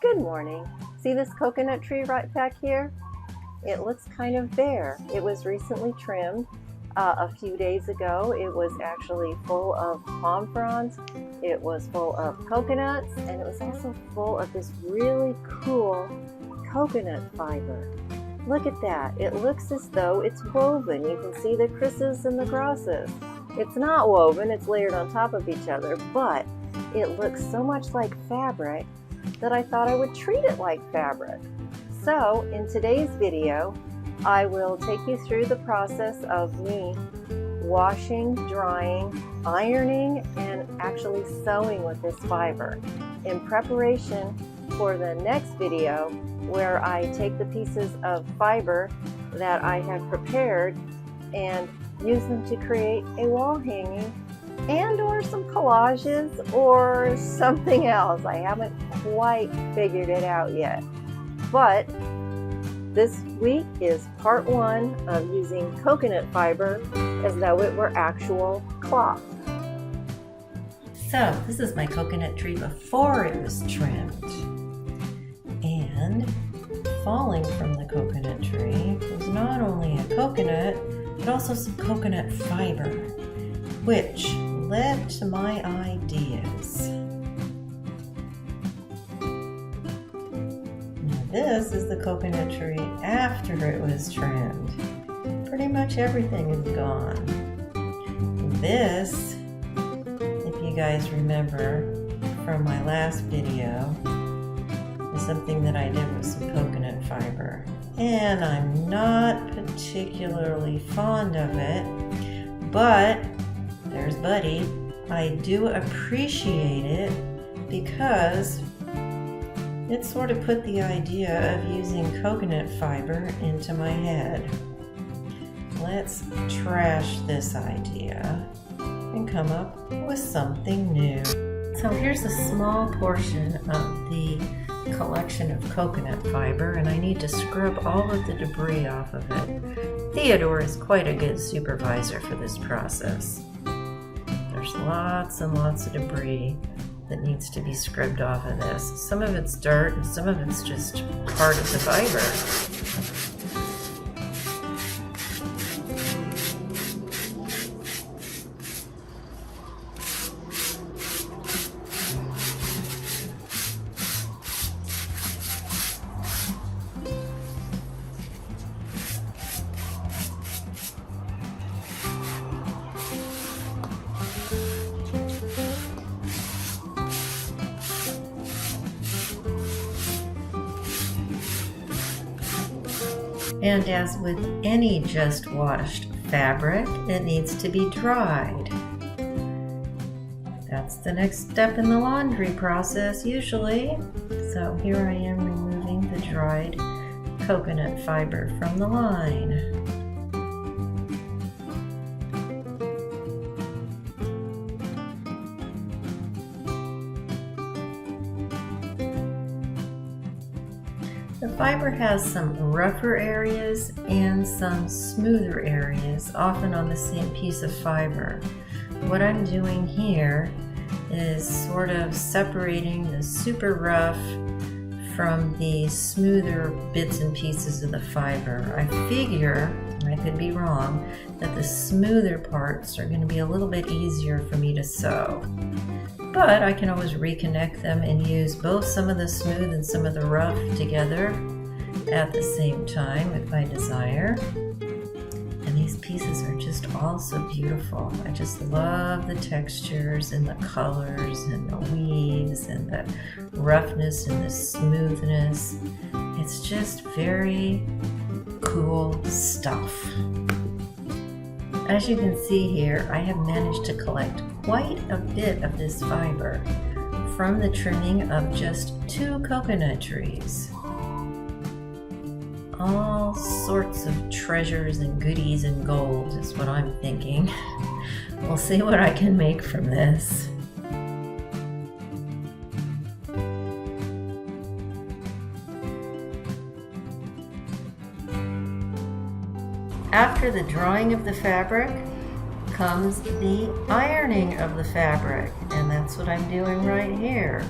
Good morning. See this coconut tree right back here? It looks kind of bare. It was recently trimmed a few days ago. It was actually full of palm fronds. It was full of coconuts, and it was also full of this really cool coconut fiber. Look at that. It looks as though it's woven. You can see the crisses and the grosses. It's not woven, it's layered on top of each other, but it looks so much like fabric that I thought I would treat it like fabric. So in today's video, I will take you through the process of me washing, drying, ironing, and actually sewing with this fiber in preparation for the next video where I take the pieces of fiber that I have prepared and use them to create a wall hanging and or some collages or something else. I haven't quite figured it out yet. But this week is part one of using coconut fiber as though it were actual cloth. So this is my coconut tree before it was trimmed. And falling from the coconut tree was not only a coconut, but also some coconut fiber, which led to my ideas. Now this is the coconut tree after it was trimmed. Pretty much everything is gone. This, if you guys remember from my last video, is something that I did with some coconut fiber. And I'm not particularly fond of it, but there's Buddy. I do appreciate it because it sort of put the idea of using coconut fiber into my head. Let's trash this idea and come up with something new. So here's a small portion of the collection of coconut fiber, and I need to scrub all of the debris off of it. Theodore is quite a good supervisor for this process. There's lots and lots of debris that needs to be scrubbed off of this. Some of it's dirt and some of it's just part of the fiber. And as with any just washed fabric, it needs to be dried. That's the next step in the laundry process usually. So here I am removing the dried coconut fiber from the line. The fiber has some rougher areas and some smoother areas, often on the same piece of fiber. What I'm doing here is sort of separating the super rough from the smoother bits and pieces of the fiber. I figure, I could be wrong, that the smoother parts are going to be a little bit easier for me to sew. But I can always reconnect them and use both some of the smooth and some of the rough together at the same time if I desire. And these pieces are just all so beautiful. I just love the textures and the colors and the weaves and the roughness and the smoothness. It's just very cool stuff. As you can see here, I have managed to collect quite a bit of this fiber from the trimming of just 2 coconut trees. All sorts of treasures and goodies and gold is what I'm thinking. We'll see what I can make from this. After the drying of the fabric comes the ironing of the fabric, and that's what I'm doing right here.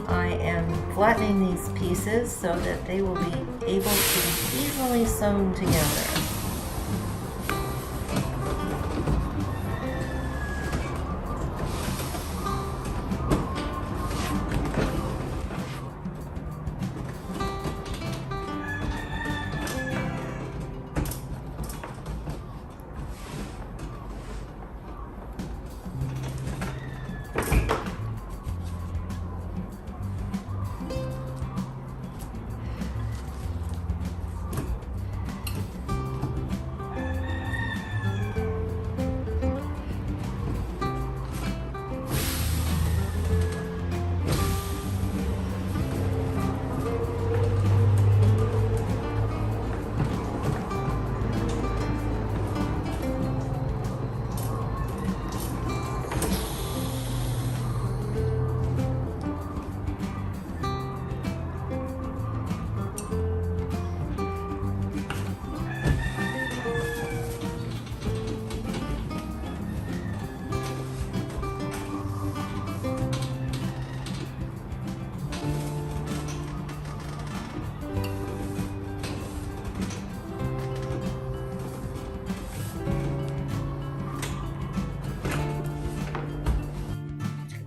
I am flattening these pieces so that they will be able to be easily sewn together.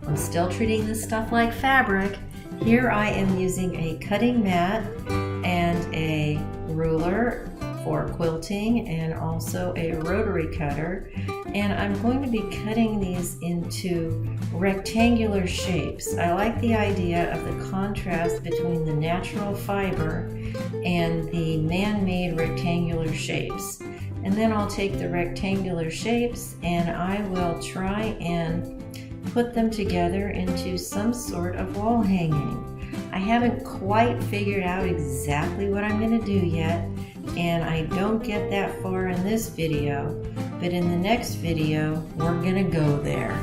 I'm still treating this stuff like fabric. Here I am using a cutting mat and a ruler for quilting and also a rotary cutter. And I'm going to be cutting these into rectangular shapes. I like the idea of the contrast between the natural fiber and the man-made rectangular shapes. And then I'll take the rectangular shapes and I will try and put them together into some sort of wall hanging. I haven't quite figured out exactly what I'm going to do yet, and I don't get that far in this video, but in the next video we're going to go there.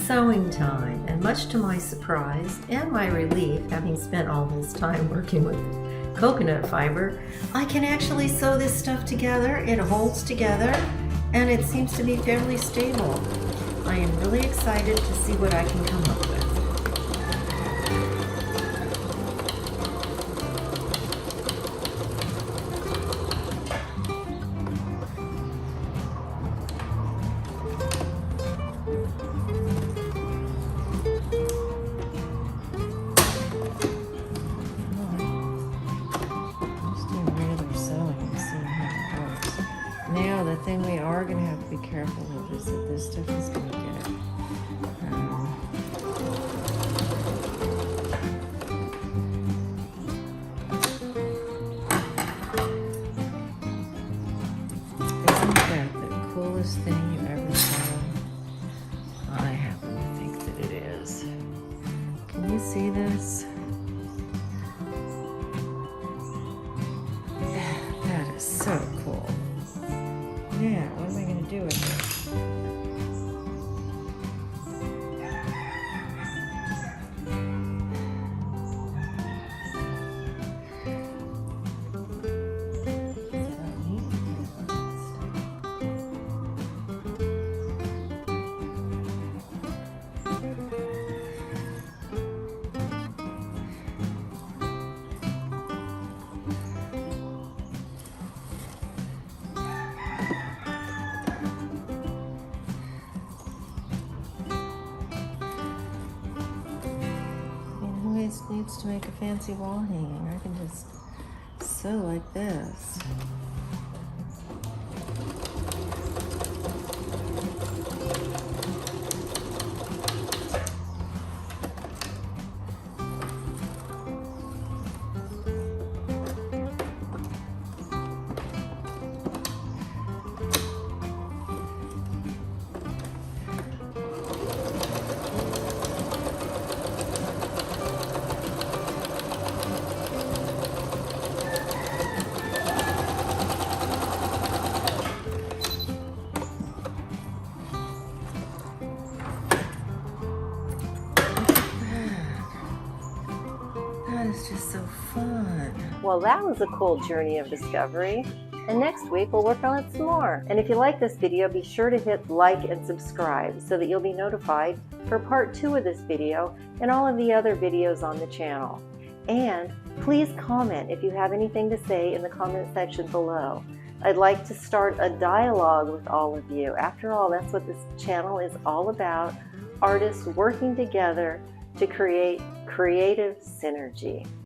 Sewing time, and much to my surprise and my relief, having spent all this time working with coconut fiber, I can actually sew this stuff together. It holds together and it seems to be fairly stable. I am really excited to see what I can come up with. Now the thing we are going to have to be careful of is that this stuff is going to get Isn't that the coolest thing you ever saw? I happen to think that it is. Can you see this? So cool. Now, what am I going to do with this? Needs to make a fancy wall hanging. I can just sew like this. That is just so fun. Well, that was a cool journey of discovery. And next week we'll work on it some more. And if you like this video, be sure to hit like and subscribe so that you'll be notified for part 2 of this video and all of the other videos on the channel. And please comment if you have anything to say in the comment section below. I'd like to start a dialogue with all of you. After all, that's what this channel is all about. Artists working together to create creative synergy.